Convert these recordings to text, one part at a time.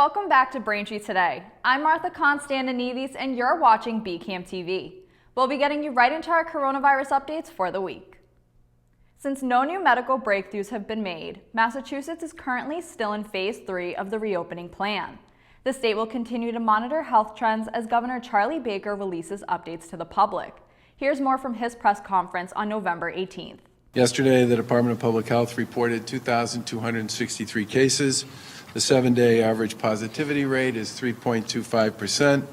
Welcome back to Braintree Today. I'm Martha Constantinides and you're watching BCAM TV. We'll be getting you right into our coronavirus updates for the week. Since no new medical breakthroughs have been made, Massachusetts is currently still in Phase 3 of the reopening plan. The state will continue to monitor health trends as Governor Charlie Baker releases updates to the public. Here's more from his press conference on November 18th. Yesterday, the Department of Public Health reported 2,263 cases. The 7-day average positivity rate is 3.25%.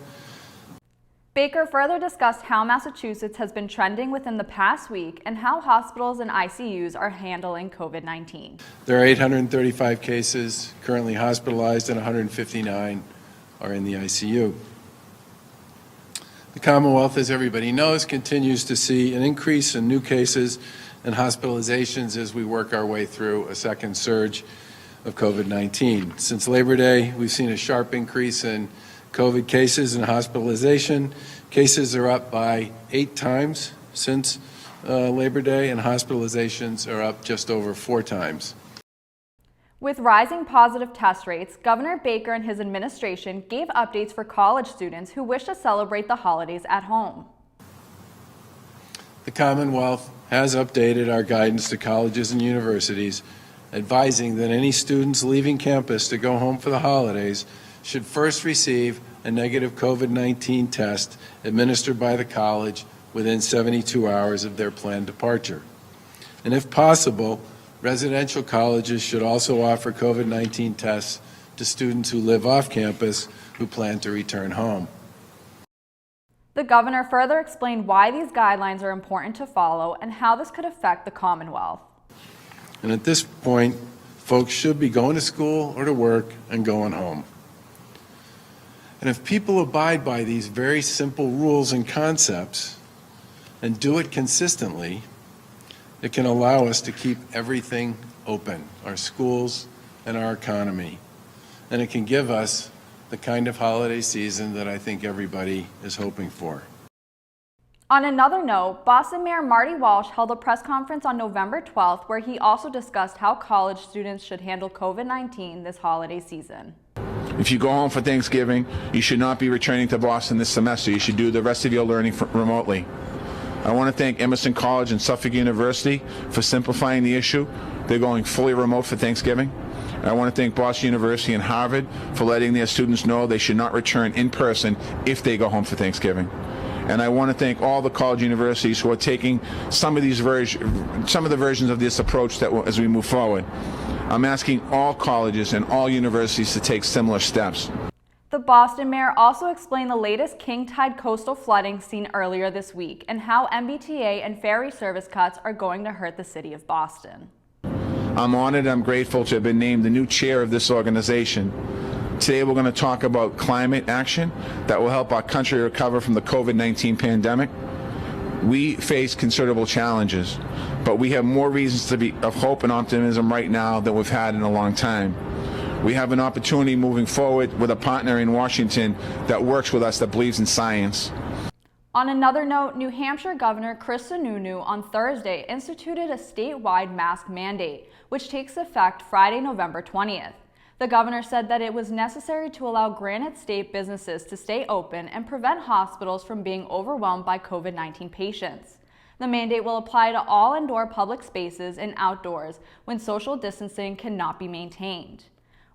Baker further discussed how Massachusetts has been trending within the past week and how hospitals and ICUs are handling COVID-19. There are 835 cases currently hospitalized and 159 are in the ICU. The Commonwealth, as everybody knows, continues to see an increase in new cases and hospitalizations as we work our way through a second surge of COVID-19. Since Labor Day, we've seen a sharp increase in COVID cases and hospitalization. Cases are up by 8 times since Labor Day, and hospitalizations are up just over 4 times. With rising positive test rates, Governor Baker and his administration gave updates for college students who wish to celebrate the holidays at home. The Commonwealth has updated our guidance to colleges and universities, advising that any students leaving campus to go home for the holidays should first receive a negative COVID-19 test administered by the college within 72 hours of their planned departure. And if possible, residential colleges should also offer COVID-19 tests to students who live off campus who plan to return home. The governor further explained why these guidelines are important to follow and how this could affect the Commonwealth. And at this point, folks should be going to school or to work and going home. And if people abide by these very simple rules and concepts and do it consistently, it can allow us to keep everything open, our schools and our economy. And it can give us the kind of holiday season that I think everybody is hoping for. On another note, Boston Mayor Marty Walsh held a press conference on November 12th where he also discussed how college students should handle COVID-19 this holiday season. If you go home for Thanksgiving, you should not be returning to Boston this semester. You should do the rest of your learning remotely. I want to thank Emerson College and Suffolk University for simplifying the issue. They're going fully remote for Thanksgiving. And I want to thank Boston University and Harvard for letting their students know they should not return in person if they go home for Thanksgiving. And I want to thank all the college universities who are taking some of the versions of this approach as we move forward. I'm asking all colleges and all universities to take similar steps. The Boston mayor also explained the latest king tide coastal flooding seen earlier this week and how MBTA and ferry service cuts are going to hurt the city of Boston. I'm honored and I'm grateful to have been named the new chair of this organization. Today we're going to talk about climate action that will help our country recover from the COVID-19 pandemic. We face considerable challenges, but we have more reasons to be of hope and optimism right now than we've had in a long time. We have an opportunity moving forward with a partner in Washington that works with us, that believes in science. On another note, New Hampshire Governor Chris Sununu on Thursday instituted a statewide mask mandate, which takes effect Friday, November 20th. The governor said that it was necessary to allow Granite State businesses to stay open and prevent hospitals from being overwhelmed by COVID-19 patients. The mandate will apply to all indoor public spaces and outdoors when social distancing cannot be maintained.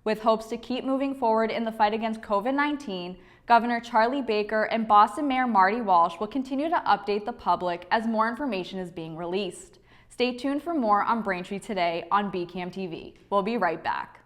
With hopes to keep moving forward in the fight against COVID-19, Governor Charlie Baker and Boston Mayor Marty Walsh will continue to update the public as more information is being released. Stay tuned for more on Braintree Today on BCAM TV. We'll be right back.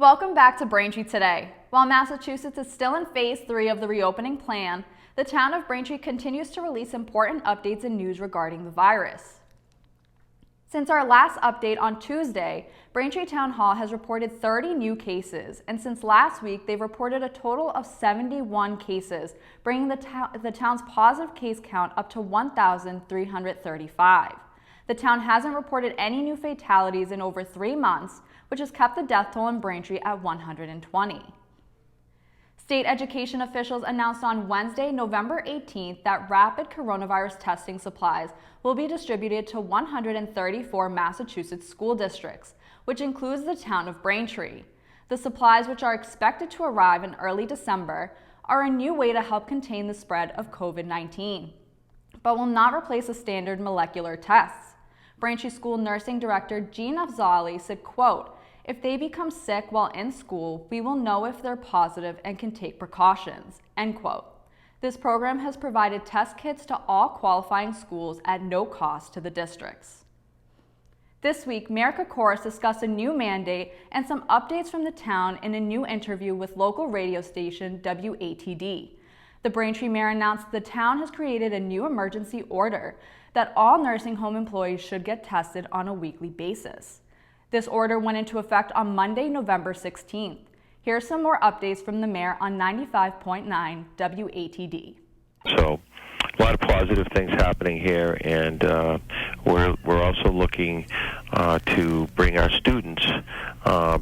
Welcome back to Braintree Today. While Massachusetts is still in Phase 3 of the reopening plan, the town of Braintree continues to release important updates and news regarding the virus. Since our last update on Tuesday, Braintree Town Hall has reported 30 new cases, and since last week, they've reported a total of 71 cases, bringing the town's positive case count up to 1,335. The town hasn't reported any new fatalities in over 3 months, which has kept the death toll in Braintree at 120. State education officials announced on Wednesday, November 18th, that rapid coronavirus testing supplies will be distributed to 134 Massachusetts school districts, which includes the town of Braintree. The supplies, which are expected to arrive in early December, are a new way to help contain the spread of COVID-19, but will not replace the standard molecular tests. Braintree School Nursing Director Jean Afzali said, quote, "If they become sick while in school, we will know if they're positive and can take precautions," end quote. This program has provided test kits to all qualifying schools at no cost to the districts. This week, Mayor Kokoris discussed a new mandate and some updates from the town in a new interview with local radio station WATD. The Braintree mayor announced the town has created a new emergency order that all nursing home employees should get tested on a weekly basis. This order went into effect on Monday, November 16th. Here's some more updates from the mayor on 95.9 WATD. So a lot of positive things happening here, and we're also looking to bring our students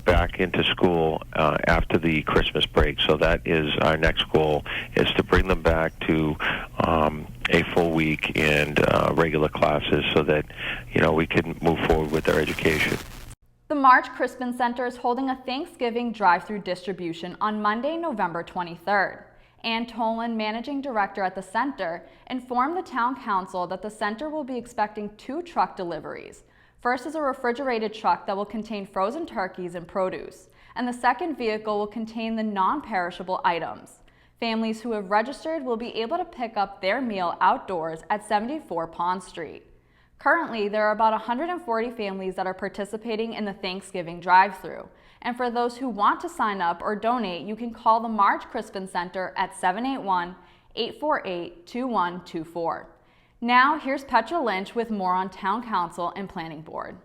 back into school after the Christmas break. So that is our next goal, is to bring them back to a full week and regular classes so that, we can move forward with their education. The March Crispin Center is holding a Thanksgiving drive-through distribution on Monday, November 23rd. Ann Tolan, managing director at the center, informed the town council that the center will be expecting 2 truck deliveries. First is a refrigerated truck that will contain frozen turkeys and produce, and the second vehicle will contain the non-perishable items. Families who have registered will be able to pick up their meal outdoors at 74 Pond Street. Currently, there are about 140 families that are participating in the Thanksgiving drive-thru. And for those who want to sign up or donate, you can call the March Crispin Center at 781-848-2124. Now, here's Petra Lynch with more on Town Council and Planning Board.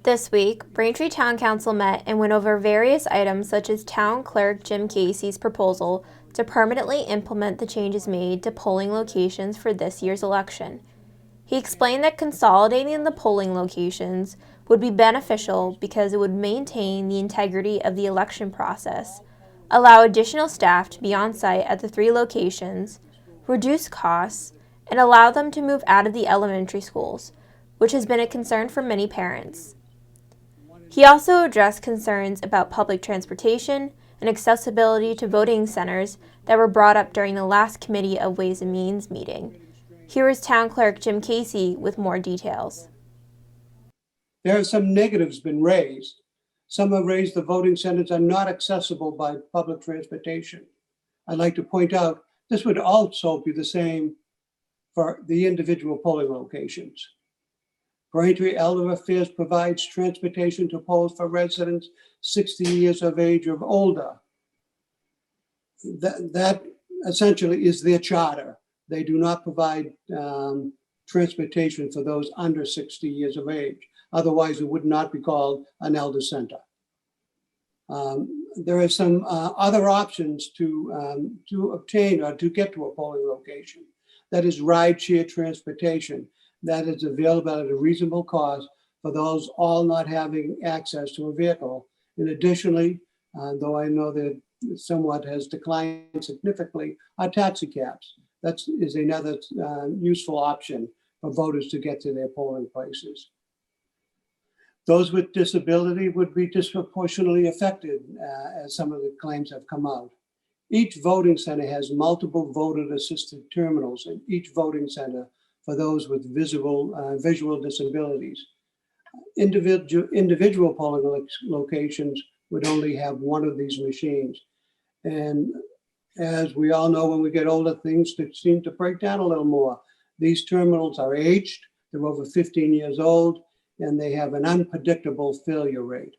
This week, Braintree Town Council met and went over various items such as Town Clerk Jim Casey's proposal to permanently implement the changes made to polling locations for this year's election. He explained that consolidating the polling locations would be beneficial because it would maintain the integrity of the election process, allow additional staff to be on site at the 3 locations, reduce costs, and allow them to move out of the elementary schools, which has been a concern for many parents. He also addressed concerns about public transportation and accessibility to voting centers that were brought up during the last Committee of Ways and Means meeting. Here is Town Clerk Jim Casey with more details. There are some negatives been raised. Some have raised the voting centers are not accessible by public transportation. I'd like to point out this would also be the same for the individual polling locations. Braintree Elder Affairs provides transportation to polls for residents 60 years of age or older. That essentially is their charter. They do not provide transportation for those under 60 years of age. Otherwise, it would not be called an elder center. There are some other options to obtain or to get to a polling location. That is ride-share transportation. That is available at a reasonable cost for those all not having access to a vehicle. And additionally, though I know that somewhat has declined significantly, are taxi cabs. That is another useful option for voters to get to their polling places. Those with disability would be disproportionately affected, as some of the claims have come out. Each voting center has multiple voter-assisted terminals in each voting center for those with visual disabilities. Individual polling locations would only have one of these machines. And as we all know, when we get older, things seem to break down a little more. These terminals are aged, they're over 15 years old, and they have an unpredictable failure rate.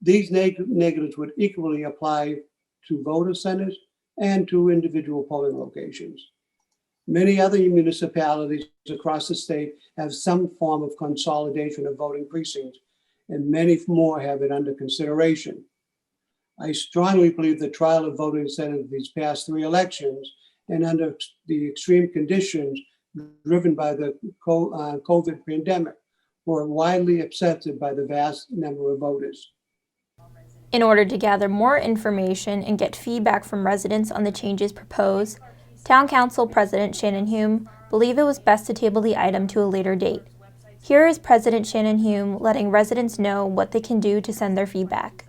These negatives would equally apply to voter centers and to individual polling locations. Many other municipalities across the state have some form of consolidation of voting precincts, and many more have it under consideration. I strongly believe the trial of voting centers these past 3 elections and under the extreme conditions driven by the COVID pandemic were widely accepted by the vast number of voters. In order to gather more information and get feedback from residents on the changes proposed, Town Council President Shannon Hume believed it was best to table the item to a later date. Here is President Shannon Hume letting residents know what they can do to send their feedback.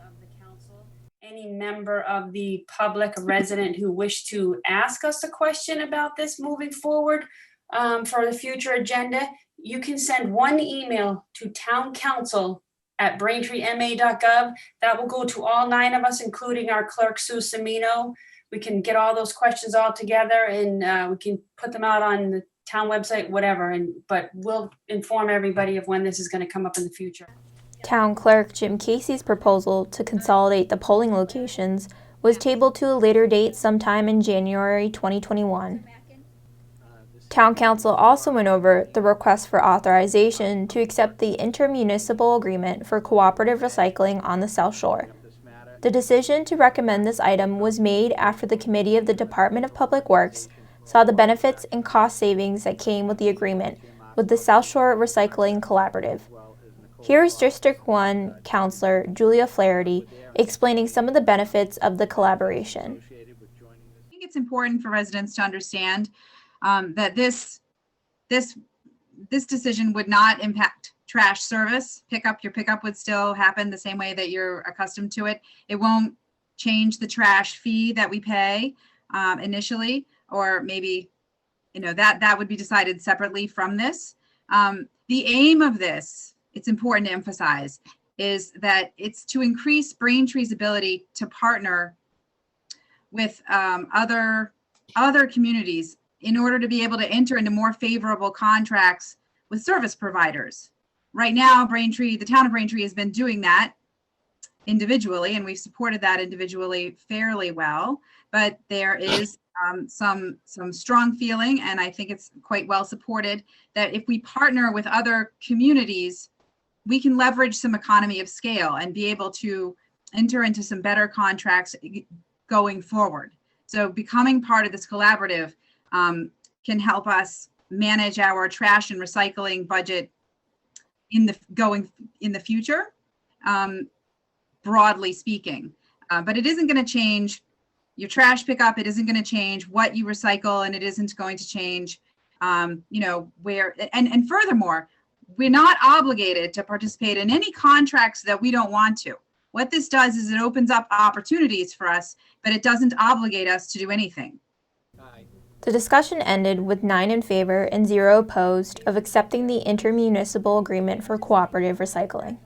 Any member of the public, resident who wish to ask us a question about this moving forward for the future agenda, you can send one email to towncouncil@braintreema.gov. That will go to all 9 of us, including our clerk, Sue Semino. We can get all those questions all together and we can put them out on the town website, whatever. But we'll inform everybody of when this is going to come up in the future. Town Clerk Jim Casey's proposal to consolidate the polling locations was tabled to a later date sometime in January 2021. Town Council also went over the request for authorization to accept the intermunicipal agreement for cooperative recycling on the South Shore. The decision to recommend this item was made after the Committee of the Department of Public Works saw the benefits and cost savings that came with the agreement with the South Shore Recycling Collaborative. Here's District 1 Councilor Julia Flaherty explaining some of the benefits of the collaboration. I think it's important for residents to understand that this decision would not impact trash service. Your pickup would still happen the same way that you're accustomed to it. It won't change the trash fee that we pay initially, or maybe, that would be decided separately from this. The aim of this, it's important to emphasize, is that it's to increase Braintree's ability to partner with other communities in order to be able to enter into more favorable contracts with service providers. Right now, Braintree, the town of Braintree, has been doing that individually, and we've supported that individually fairly well. But there is some strong feeling, and I think it's quite well supported, that if we partner with other communities, we can leverage some economy of scale and be able to enter into some better contracts going forward. So becoming part of this collaborative can help us manage our trash and recycling budget in the future, broadly speaking. But it isn't going to change your trash pickup. It isn't going to change what you recycle, and it isn't going to change, where. And furthermore, we're not obligated to participate in any contracts that we don't want to. What this does is it opens up opportunities for us, but it doesn't obligate us to do anything. The discussion ended with 9 in favor and 0 opposed of accepting the intermunicipal agreement for cooperative recycling.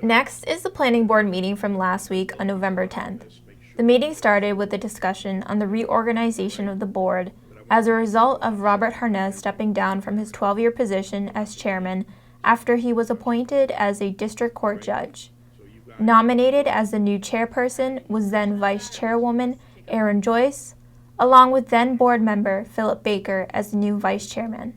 Next is the planning board meeting from last week on November 10th. The meeting started with a discussion on the reorganization of the board as a result of Robert Harnez stepping down from his 12-year position as chairman after he was appointed as a district court judge. Nominated as the new chairperson was then vice chairwoman Erin Joyce, along with then board member Philip Baker as the new vice chairman.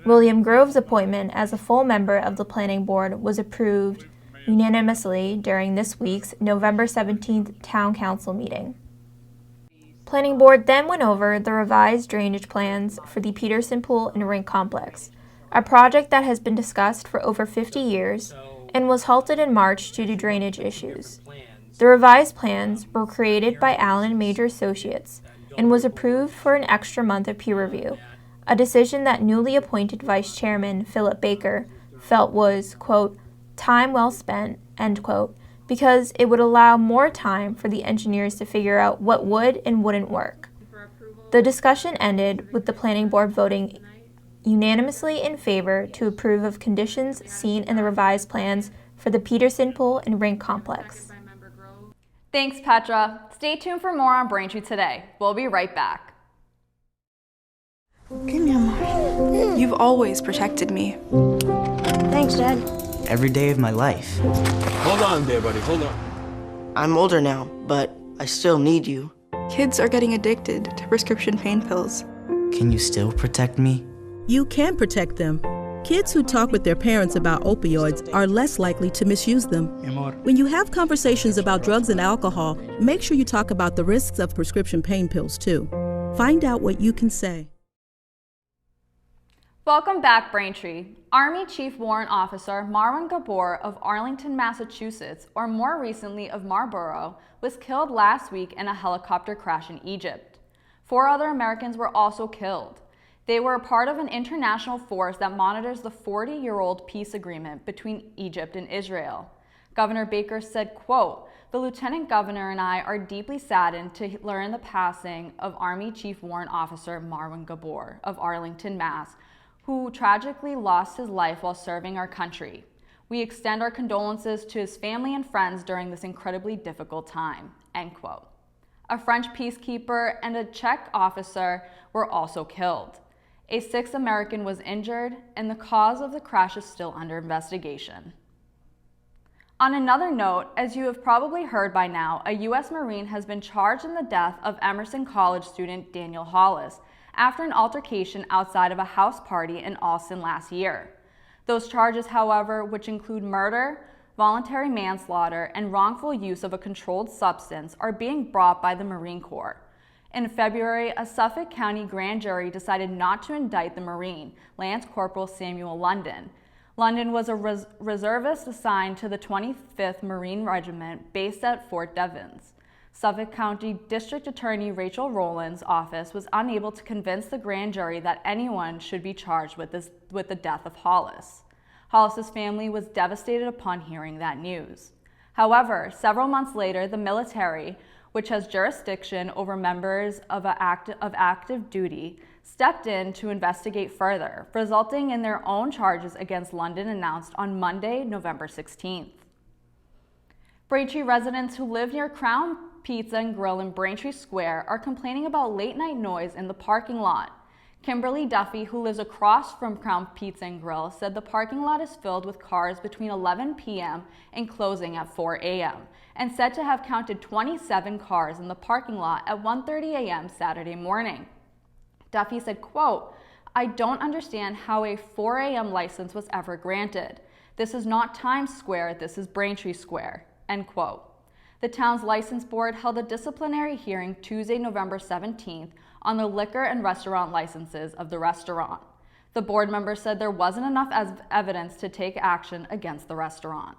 William Grove's appointment as a full member of the planning board was approved unanimously during this week's November 17th town council meeting. Planning board then went over the revised drainage plans for the Peterson Pool and Rink Complex, a project that has been discussed for over 50 years and was halted in March due to drainage issues. The revised plans were created by Allen Major Associates and was approved for an extra month of peer review, a decision that newly appointed Vice Chairman Philip Baker felt was, quote, time well spent, end quote, because it would allow more time for the engineers to figure out what would and wouldn't work. The discussion ended with the planning board voting unanimously in favor to approve of conditions seen in the revised plans for the Peterson Pool and Rink Complex. Thanks, Petra. Stay tuned for more on Braintree Today. We'll be right back. Okay, Mama. You've always protected me. Thanks, Dad. every day of my life. Hold on there, buddy, hold on. I'm older now, but I still need you. Kids are getting addicted to prescription pain pills. Can you still protect me? You can protect them. Kids who talk with their parents about opioids are less likely to misuse them. When you have conversations about drugs and alcohol, make sure you talk about the risks of prescription pain pills too. Find out what you can say. Welcome back, Braintree. Army Chief Warrant Officer Marwan Gabor of Arlington, Massachusetts, or more recently of Marlborough, was killed last week in a helicopter crash in Egypt. 4 other Americans were also killed. They were a part of an international force that monitors the 40-year-old peace agreement between Egypt and Israel. Governor Baker said, quote, "The Lieutenant Governor and I are deeply saddened to learn the passing of Army Chief Warrant Officer Marwan Gabor of Arlington, Mass., who tragically lost his life while serving our country. We extend our condolences to his family and friends during this incredibly difficult time," end quote. A French peacekeeper and a Czech officer were also killed. A 6th American was injured, and the cause of the crash is still under investigation. On another note, as you have probably heard by now, a U.S. Marine has been charged in the death of Emerson College student Daniel Hollis after an altercation outside of a house party in Austin last year. Those charges, however, which include murder, voluntary manslaughter, and wrongful use of a controlled substance, are being brought by the Marine Corps. In February, a Suffolk County grand jury decided not to indict the Marine, Lance Corporal Samuel London. London was a reservist assigned to the 25th Marine Regiment based at Fort Devens. Suffolk County District Attorney Rachel Rowland's office was unable to convince the grand jury that anyone should be charged with the death of Hollis. Hollis's family was devastated upon hearing that news. However, several months later, the military, which has jurisdiction over members of active duty, stepped in to investigate further, resulting in their own charges against London announced on Monday, November 16th. Braintree residents who live near Crown Pizza and Grill in Braintree Square are complaining about late-night noise in the parking lot. Kimberly Duffy, who lives across from Crown Pizza and Grill, said the parking lot is filled with cars between 11 p.m. and closing at 4 a.m., and said to have counted 27 cars in the parking lot at 1:30 a.m. Saturday morning. Duffy said, quote, "I don't understand how a 4 a.m. license was ever granted. This is not Times Square, this is Braintree Square," end quote. The town's license board held a disciplinary hearing Tuesday, November 17th on the liquor and restaurant licenses of the restaurant. The board member said there wasn't enough evidence to take action against the restaurant.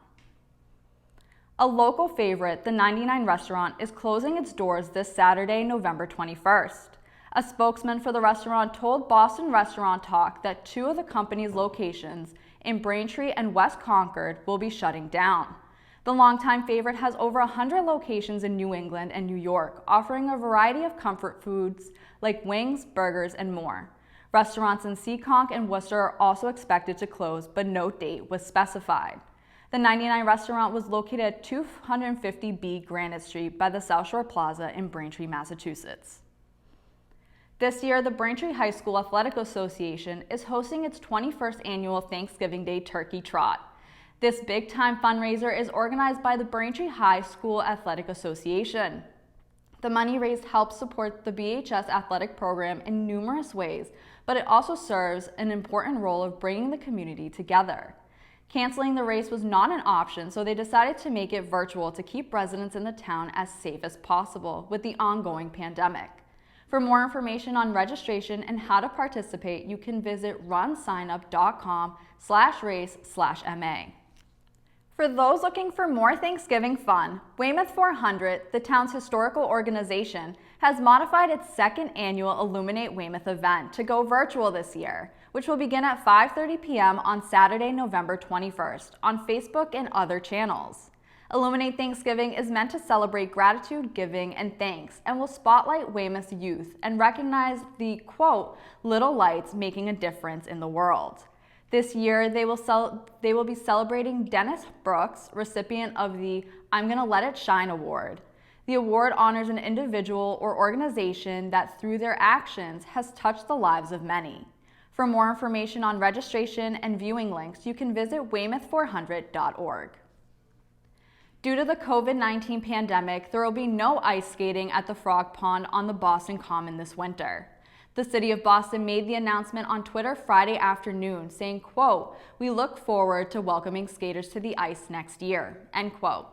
A local favorite, the 99 restaurant, is closing its doors this Saturday, November 21st. A spokesman for the restaurant told Boston Restaurant Talk that 2 of the company's locations in Braintree and West Concord will be shutting down. The longtime favorite has over 100 locations in New England and New York, offering a variety of comfort foods like wings, burgers, and more. Restaurants in Seekonk and Worcester are also expected to close, but no date was specified. The 99 restaurant was located at 250B Granite Street by the South Shore Plaza in Braintree, Massachusetts. This year, the Braintree High School Athletic Association is hosting its 21st annual Thanksgiving Day Turkey Trot. This big-time fundraiser is organized by the Braintree High School Athletic Association. The money raised helps support the BHS athletic program in numerous ways, but it also serves an important role of bringing the community together. Canceling the race was not an option, so they decided to make it virtual to keep residents in the town as safe as possible with the ongoing pandemic. For more information on registration and how to participate, you can visit runsignup.com/race/MA. For those looking for more Thanksgiving fun, Weymouth 400, the town's historical organization, has modified its second annual Illuminate Weymouth event to go virtual this year, which will begin at 5:30 p.m. on Saturday, November 21st, on Facebook and other channels. Illuminate Thanksgiving is meant to celebrate gratitude, giving, and thanks, and will spotlight Weymouth's youth and recognize the, quote, little lights making a difference in the world. This year, they will be celebrating Dennis Brooks, recipient of the I'm Gonna Let It Shine award. The award honors an individual or organization that through their actions has touched the lives of many. For more information on registration and viewing links, you can visit weymouth400.org. Due to the COVID-19 pandemic, there will be no ice skating at the Frog Pond on the Boston Common this winter. The City of Boston made the announcement on Twitter Friday afternoon, saying, quote, "We look forward to welcoming skaters to the ice next year," end quote.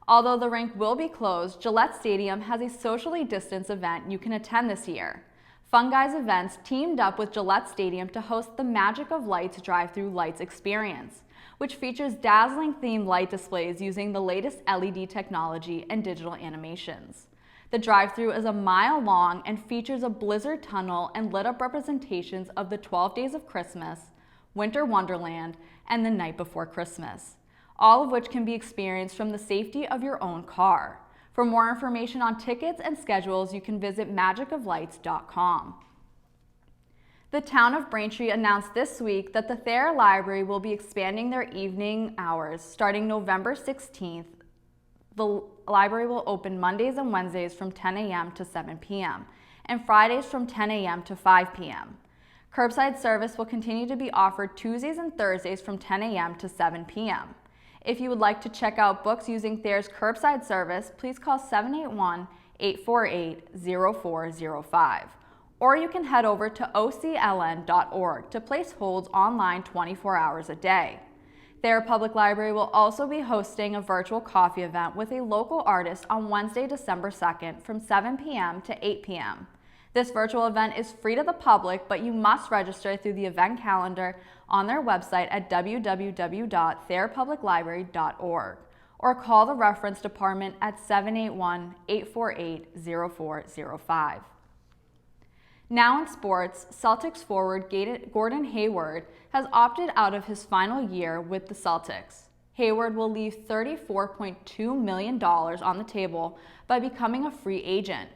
Although the rink will be closed, Gillette Stadium has a socially distanced event you can attend this year. Fun Guys Events teamed up with Gillette Stadium to host the Magic of Lights drive-through lights experience, which features dazzling themed light displays using the latest LED technology and digital animations. The drive-through is a mile long and features a blizzard tunnel and lit-up representations of the 12 Days of Christmas, Winter Wonderland, and the Night Before Christmas, all of which can be experienced from the safety of your own car. For more information on tickets and schedules, you can visit magicoflights.com. The town of Braintree announced this week that the Thayer Library will be expanding their evening hours starting November 16th. The library will open Mondays and Wednesdays from 10 a.m. to 7 p.m. and Fridays from 10 a.m. to 5 p.m. Curbside service will continue to be offered Tuesdays and Thursdays from 10 a.m. to 7 p.m. If you would like to check out books using Thayer's curbside service, please call 781-848-0405. Or you can head over to ocln.org to place holds online 24 hours a day. Thayer Public Library will also be hosting a virtual coffee event with a local artist on Wednesday, December 2nd from 7 p.m. to 8 p.m. This virtual event is free to the public, but you must register through the event calendar on their website at www.thayerpubliclibrary.org or call the reference department at 781-848-0405. Now in sports, Celtics forward Gordon Hayward has opted out of his final year with the Celtics. Hayward will leave $34.2 million on the table by becoming a free agent.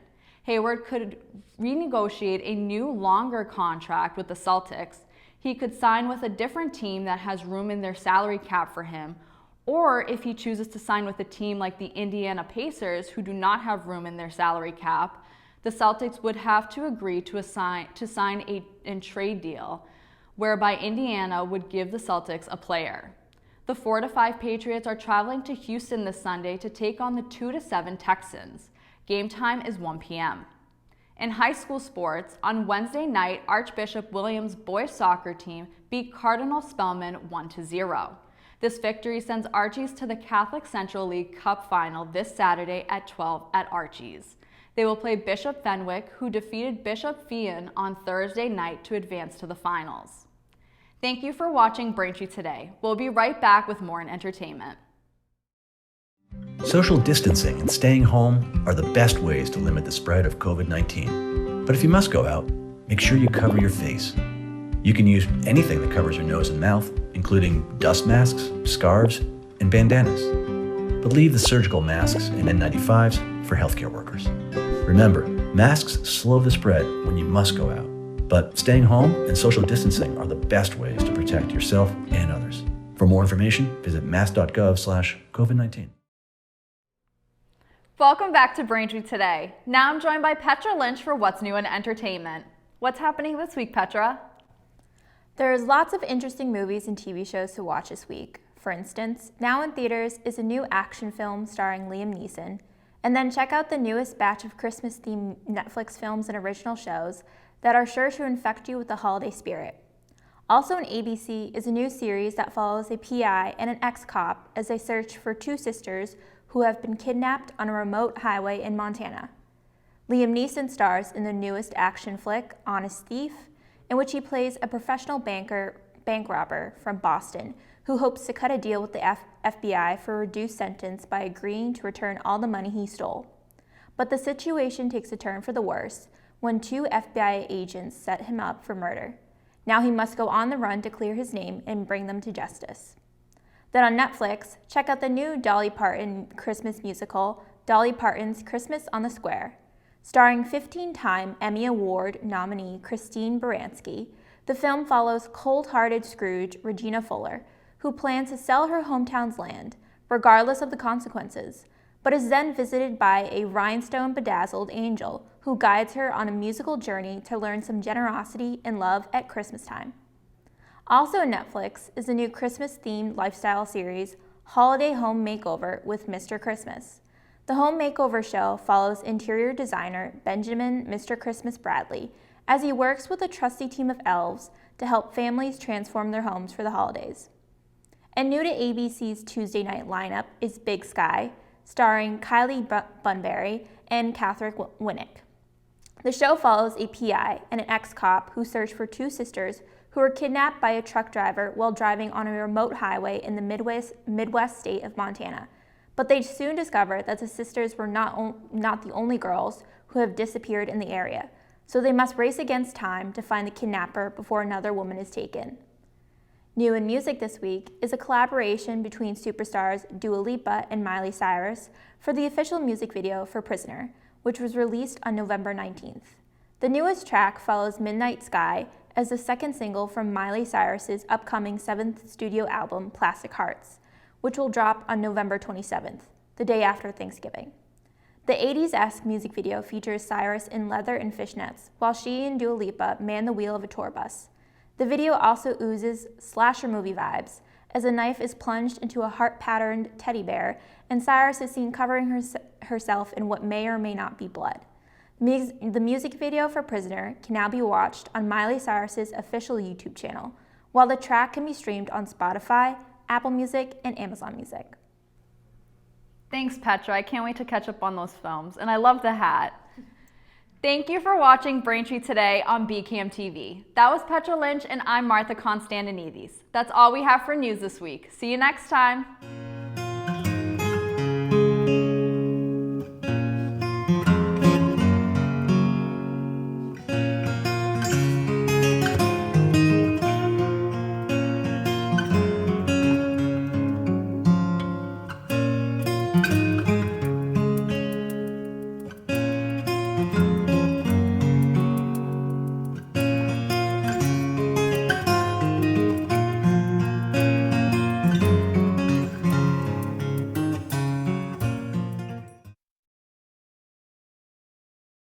Hayward could renegotiate a new, longer contract with the Celtics. He could sign with a different team that has room in their salary cap for him, or if he chooses to sign with a team like the Indiana Pacers, who do not have room in their salary cap, the Celtics would have to agree to sign a trade deal, whereby Indiana would give the Celtics a player. The 4-5 Patriots are traveling to Houston this Sunday to take on the 2-7 Texans. Game time is 1 p.m. In high school sports, on Wednesday night, Archbishop Williams' boys soccer team beat Cardinal Spellman 1-0. This victory sends Archies to the Catholic Central League Cup final this Saturday at 12 at Archies. They will play Bishop Fenwick, who defeated Bishop Fian on Thursday night to advance to the finals. Thank you for watching Braintree Today. We'll be right back with more in entertainment. Social distancing and staying home are the best ways to limit the spread of COVID-19. But if you must go out, make sure you cover your face. You can use anything that covers your nose and mouth, including dust masks, scarves, and bandanas. But leave the surgical masks and N95s for healthcare workers. Remember, masks slow the spread when you must go out. But staying home and social distancing are the best ways to protect yourself and others. For more information, visit mass.gov/COVID-19. Welcome back to Braintree Today. Now I'm joined by Petra Lynch for What's New in Entertainment. What's happening this week, Petra? There's lots of interesting movies and TV shows to watch this week. For instance, now in theaters is a new action film starring Liam Neeson. And then check out the newest batch of Christmas-themed Netflix films and original shows that are sure to infect you with the holiday spirit. Also on ABC is a new series that follows a PI and an ex-cop as they search for two sisters who have been kidnapped on a remote highway in Montana. Liam Neeson stars in the newest action flick, Honest Thief, in which he plays a professional bank robber from Boston who hopes to cut a deal with the FBI for a reduced sentence by agreeing to return all the money he stole. But the situation takes a turn for the worse when two FBI agents set him up for murder. Now he must go on the run to clear his name and bring them to justice. Then on Netflix, check out the new Dolly Parton Christmas musical, Dolly Parton's Christmas on the Square. Starring 15-time Emmy Award nominee Christine Baranski, the film follows cold-hearted Scrooge, Regina Fuller, who plans to sell her hometown's land, regardless of the consequences, but is then visited by a rhinestone-bedazzled angel who guides her on a musical journey to learn some generosity and love at Christmas time. Also on Netflix is the new Christmas-themed lifestyle series, Holiday Home Makeover with Mr. Christmas. The home makeover show follows interior designer Benjamin Mr. Christmas Bradley as he works with a trusty team of elves to help families transform their homes for the holidays. And new to ABC's Tuesday night lineup is Big Sky, starring Kylie Bunbury and Catherine Winnick. The show follows a PI and an ex-cop who search for two sisters who were kidnapped by a truck driver while driving on a remote highway in the Midwest state of Montana. But they soon discover that the sisters were not the only girls who have disappeared in the area, so they must race against time to find the kidnapper before another woman is taken. New in music this week is a collaboration between superstars Dua Lipa and Miley Cyrus for the official music video for Prisoner, which was released on November 19th. The newest track follows Midnight Sky as the second single from Miley Cyrus's upcoming 7th studio album, Plastic Hearts, which will drop on November 27th, the day after Thanksgiving. The 80s-esque music video features Cyrus in leather and fishnets, while she and Dua Lipa man the wheel of a tour bus. The video also oozes slasher movie vibes, as a knife is plunged into a heart-patterned teddy bear, and Cyrus is seen covering herself in what may or may not be blood. The music video for Prisoner can now be watched on Miley Cyrus's official YouTube channel, while the track can be streamed on Spotify, Apple Music, and Amazon Music. Thanks, Petra. I can't wait to catch up on those films, and I love the hat. Thank you for watching Braintree today on BCAM TV. That was Petra Lynch, and I'm Martha Constantinides. That's all we have for news this week. See you next time.